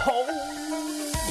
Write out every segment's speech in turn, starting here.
Oh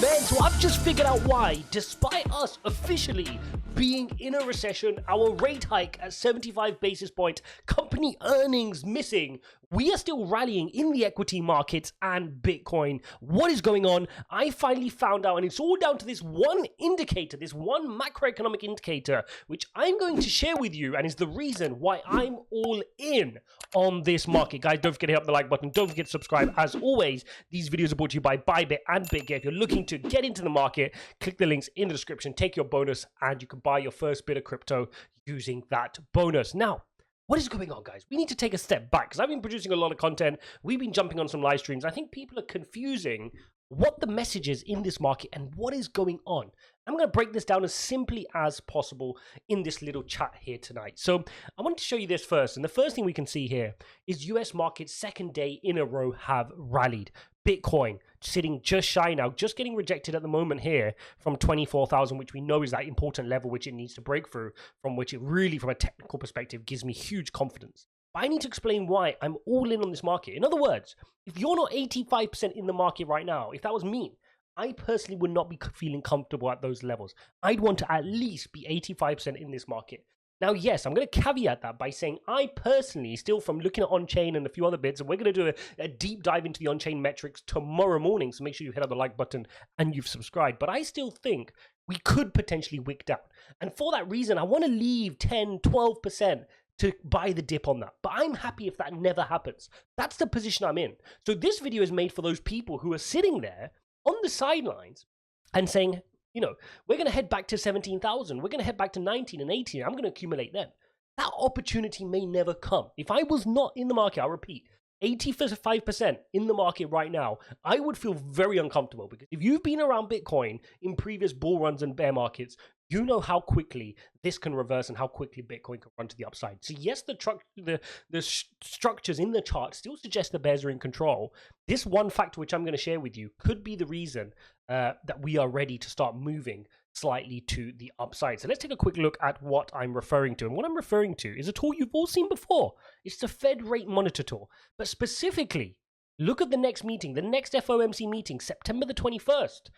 man, so I've just figured out why, despite us officially being in a recession, our rate hike at 75 basis point, company earnings missing, we are still rallying in the equity markets and Bitcoin. What is going on? I finally found out, and it's all down to this one indicator, this one macroeconomic indicator, which I'm going to share with you, and is the reason why I'm all in on this market. Guys, don't forget to hit up the like button. Don't forget to subscribe. As always, these videos are brought to you by BYBIT and BitGet. If you're looking to get into the market, click the links in the description, take your bonus, and you can buy your first bit of crypto using that bonus. Now, what is going on, guys? We need to take a step back because I've been producing a lot of content. We've been jumping on some live streams. I think people are confusing what the message is in this market and what is going on. I'm going to break this down as simply as possible in this little chat here tonight. So I want to show you this first. And the first thing we can see here is US markets second day in a row have rallied. Bitcoin sitting just shy now, just getting rejected at the moment here from 24,000, which we know is that important level which it needs to break through, from which it really, from a technical perspective, gives me huge confidence. But I need to explain why I'm all in on this market. In other words, if you're not 85% in the market right now, if that was me, I personally would not be feeling comfortable at those levels. I'd want to at least be 85% in this market. Now, yes, I'm going to caveat that by saying I personally, still from looking at on-chain and a few other bits, and we're going to do a deep dive into the on-chain metrics tomorrow morning, so make sure you hit up the like button and you've subscribed. But I still think we could potentially wick down. And for that reason, I want to leave 10, 12% to buy the dip on that. But I'm happy if that never happens. That's the position I'm in. So this video is made for those people who are sitting there on the sidelines and saying, you know, we're going to head back to 17,000. We're going to head back to 19 and 18. I'm going to accumulate then. That opportunity may never come. If I was not in the market, I'll repeat, 85% in the market right now, I would feel very uncomfortable, because if you've been around Bitcoin in previous bull runs and bear markets, you know how quickly this can reverse and how quickly Bitcoin can run to the upside. So yes, the structures in the chart still suggest the bears are in control. This one factor, which I'm going to share with you, could be the reason that we are ready to start moving slightly to the upside. So let's take a quick look at what I'm referring to. And what I'm referring to is a tool you've all seen before. It's the Fed Rate Monitor tool. But specifically, look at the next meeting, the next FOMC meeting, September the 21st.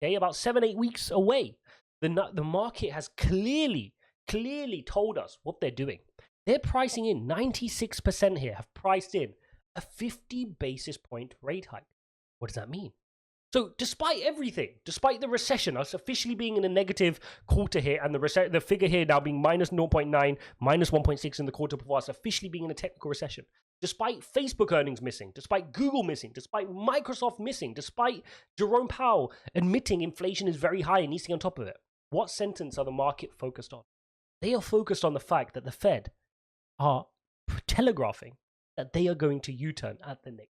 Okay, about 7-8 weeks away. The market has clearly told us what they're doing. They're pricing in, 96% here have priced in a 50 basis point rate hike. What does that mean? So despite everything, despite the recession, us officially being in a negative quarter here, and the figure here now being minus 0.9, minus 1.6 in the quarter before, us officially being in a technical recession, despite Facebook earnings missing, despite Google missing, despite Microsoft missing, despite Jerome Powell admitting inflation is very high and needs to get on top of it, what sentence are the market focused on? They are focused on the fact that the Fed are telegraphing that they are going to U-turn at the next.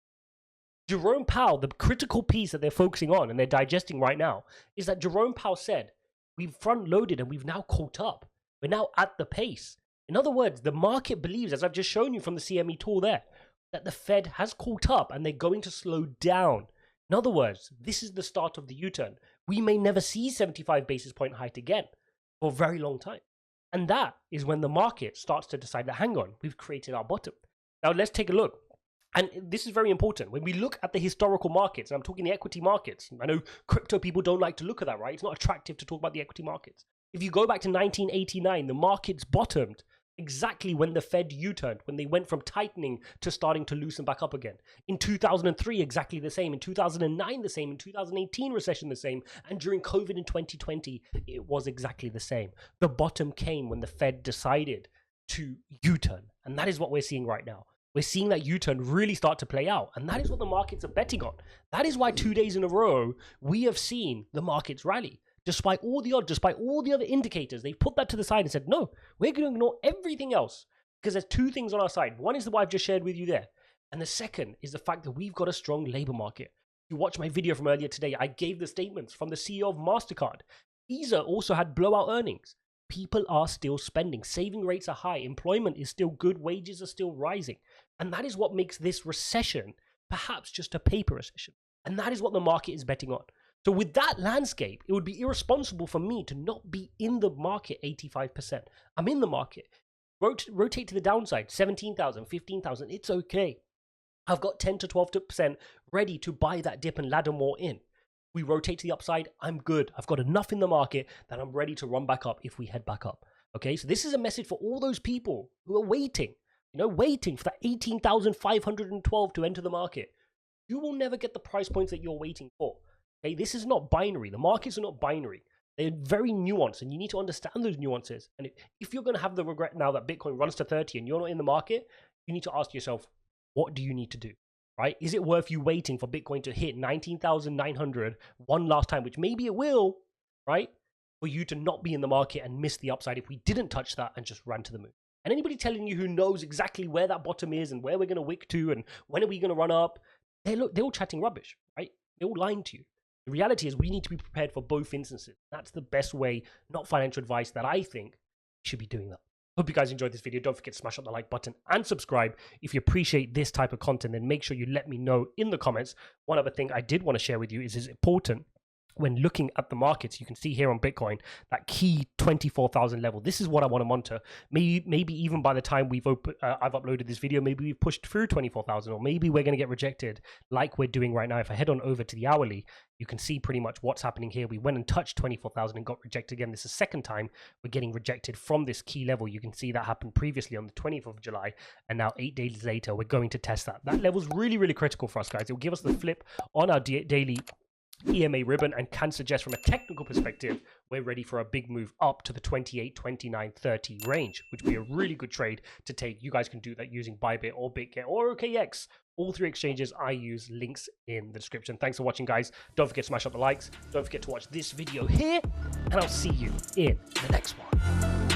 Jerome Powell, the critical piece that they're focusing on and they're digesting right now, is that Jerome Powell said, we've front-loaded and we've now caught up. We're now at the pace. In other words, the market believes, as I've just shown you from the CME tool there, that the Fed has caught up and they're going to slow down. In other words, this is the start of the U-turn. We may never see 75 basis point height again for a very long time. And that is when the market starts to decide that, hang on, we've created our bottom. Now let's take a look. And this is very important. When we look at the historical markets, and I'm talking the equity markets, I know crypto people don't like to look at that, right? It's not attractive to talk about the equity markets. If you go back to 1989, the markets bottomed exactly when the Fed U-turned, when they went from tightening to starting to loosen back up again. In 2003, exactly the same. In 2009, the same. In 2018, recession, the same. And during COVID in 2020, it was exactly the same. The bottom came when the Fed decided to U-turn. And that is what we're seeing right now. We're seeing that U-turn really start to play out. And that is what the markets are betting on. That is why 2 days in a row, we have seen the markets rally. Despite all the odds, despite all the other indicators, they've put that to the side and said, no, we're going to ignore everything else. Because there's two things on our side. One is the what I've just shared with you there. And the second is the fact that we've got a strong labor market. If you watch my video from earlier today, I gave the statements from the CEO of MasterCard. Visa also had blowout earnings. People are still spending. Saving rates are high. Employment is still good. Wages are still rising. And that is what makes this recession perhaps just a paper recession. And that is what the market is betting on. So with that landscape, it would be irresponsible for me to not be in the market 85%. I'm in the market. Rotate to the downside, 17,000, 15,000. It's okay. I've got 10 to 12% ready to buy that dip and ladder more in. We rotate to the upside, I'm good. I've got enough in the market that I'm ready to run back up if we head back up. Okay, so this is a message for all those people who are waiting, waiting for that 18,512 to enter the market. You will never get the price points that you're waiting for. Okay, this is not binary. The markets are not binary. They're very nuanced, and you need to understand those nuances. And if you're going to have the regret now that Bitcoin runs to 30 and you're not in the market, you need to ask yourself, what do you need to do? Right? Is it worth you waiting for Bitcoin to hit 19,900 one last time, which maybe it will, right? For you to not be in the market and miss the upside if we didn't touch that and just ran to the moon. And anybody telling you who knows exactly where that bottom is and where we're going to wick to and when are we going to run up, they're all chatting rubbish, right? They're all lying to you. The reality is we need to be prepared for both instances. That's the best way, not financial advice, that I think should be doing that. Hope you guys enjoyed this video. Don't forget to smash up the like button and subscribe. If you appreciate this type of content, then make sure you let me know in the comments. One other thing I did want to share with you is important when looking at the markets. You can see here on Bitcoin that key 24,000 level. This is what I want to monitor. Maybe even by the time I've uploaded this video, maybe we've pushed through 24,000, or maybe we're going to get rejected like we're doing right now. If I head on over to the hourly, you can see pretty much what's happening here. We went and touched 24,000 and got rejected again. This is the second time we're getting rejected from this key level. You can see that happened previously on the 20th of July, and now 8 days later, we're going to test that. That level's really, really critical for us, guys. It will give us the flip on our daily EMA ribbon and can suggest from a technical perspective we're ready for a big move up to the 28, 29, 30 range, which would be a really good trade to take. You guys can do that using BYBIT or BitGet or OKX. All three exchanges I use, links in the description. Thanks for watching, guys. Don't forget to smash up the likes. Don't forget to watch this video here, and I'll see you in the next one.